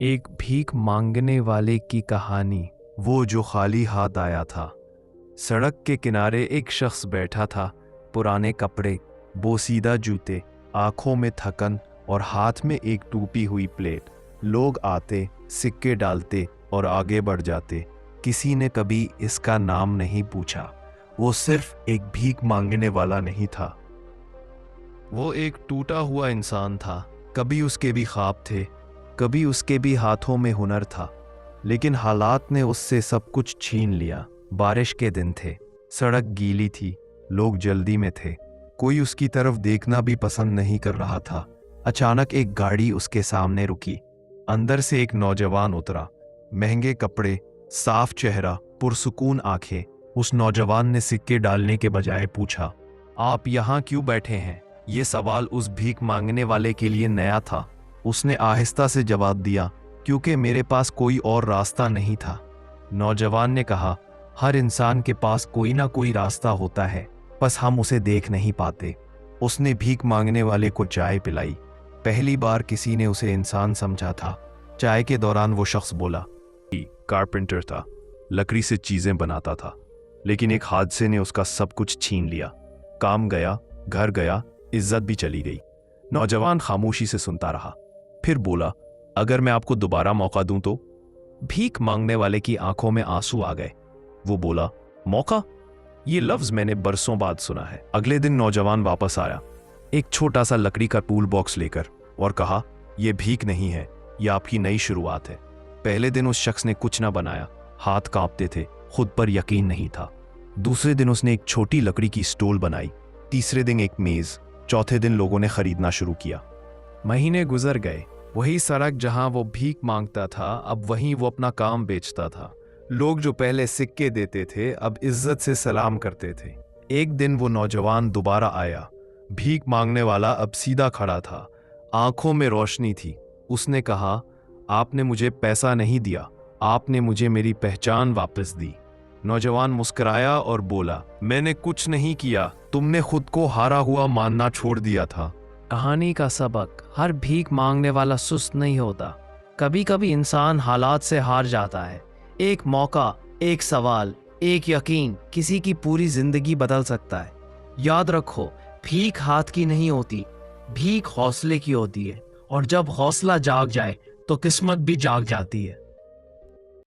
एक भीख मांगने वाले की कहानी। वो जो खाली हाथ आया था। सड़क के किनारे एक शख्स बैठा था। पुराने कपड़े, बोसीदा जूते, आंखों में थकन और हाथ में एक टूटी हुई प्लेट। लोग आते, सिक्के डालते और आगे बढ़ जाते। किसी ने कभी इसका नाम नहीं पूछा। वो सिर्फ एक भीख मांगने वाला नहीं था। वो एक टूटा हुआ इंसान था। कभी उसके भी ख्वाब थे, कभी उसके भी हाथों में हुनर था, लेकिन हालात ने उससे सब कुछ छीन लिया। बारिश के दिन थे, सड़क गीली थी, लोग जल्दी में थे, कोई उसकी तरफ देखना भी पसंद नहीं कर रहा था। अचानक एक गाड़ी उसके सामने रुकी। अंदर से एक नौजवान उतरा। महंगे कपड़े, साफ चेहरा, पुरसुकून आंखें। उस नौजवान ने सिक्के डालने के बजाय पूछा, आप यहाँ क्यों बैठे हैं? ये सवाल उस भीख मांगने वाले के लिए नया था। उसने आहिस्ता से जवाब दिया, क्योंकि मेरे पास कोई और रास्ता नहीं था। नौजवान ने कहा, हर इंसान के पास कोई ना कोई रास्ता होता है, बस हम उसे देख नहीं पाते। उसने भीख मांगने वाले को चाय पिलाई। पहली बार किसी ने उसे इंसान समझा था। चाय के दौरान वो शख्स बोला, कारपेंटर था, लकड़ी से चीजें बनाता था, लेकिन एक हादसे ने उसका सब कुछ छीन लिया। काम गया, घर गया, इज्जत भी चली गई। नौजवान खामोशी से सुनता रहा, फिर बोला, अगर मैं आपको दोबारा मौका दूं तो? भीख मांगने वाले की आंखों में आंसू आ गए। वो बोला, मौका? ये लफ्ज मैंने बरसों बाद सुना है। अगले दिन नौजवान वापस आया, एक छोटा सा लकड़ी का टूल बॉक्स लेकर, और कहा, यह भीख नहीं है, यह आपकी नई शुरुआत है। पहले दिन उस शख्स ने कुछ ना बनाया, हाथ कांपते थे, खुद पर यकीन नहीं था। दूसरे दिन उसने एक छोटी लकड़ी की स्टूल बनाई, तीसरे दिन एक मेज, चौथे दिन लोगों ने खरीदना शुरू किया। महीने गुजर गए। वही सड़क जहां वो भीख मांगता था, अब वहीं वो अपना काम बेचता था। लोग जो पहले सिक्के देते थे, अब इज्जत से सलाम करते थे। एक दिन वो नौजवान दोबारा आया। भीख मांगने वाला अब सीधा खड़ा था, आंखों में रोशनी थी। उसने कहा, आपने मुझे पैसा नहीं दिया, आपने मुझे मेरी पहचान वापस दी। नौजवान मुस्कुराया और बोला, मैंने कुछ नहीं किया, तुमने खुद को हारा हुआ मानना छोड़ दिया था। कहानी का सबक, हर भीख मांगने वाला सुस्त नहीं होता। कभी कभी इंसान हालात से हार जाता है। एक मौका, एक सवाल, एक यकीन किसी की पूरी जिंदगी बदल सकता है। याद रखो, भीख हाथ की नहीं होती, भीख हौसले की होती है, और जब हौसला जाग जाए तो किस्मत भी जाग जाती है।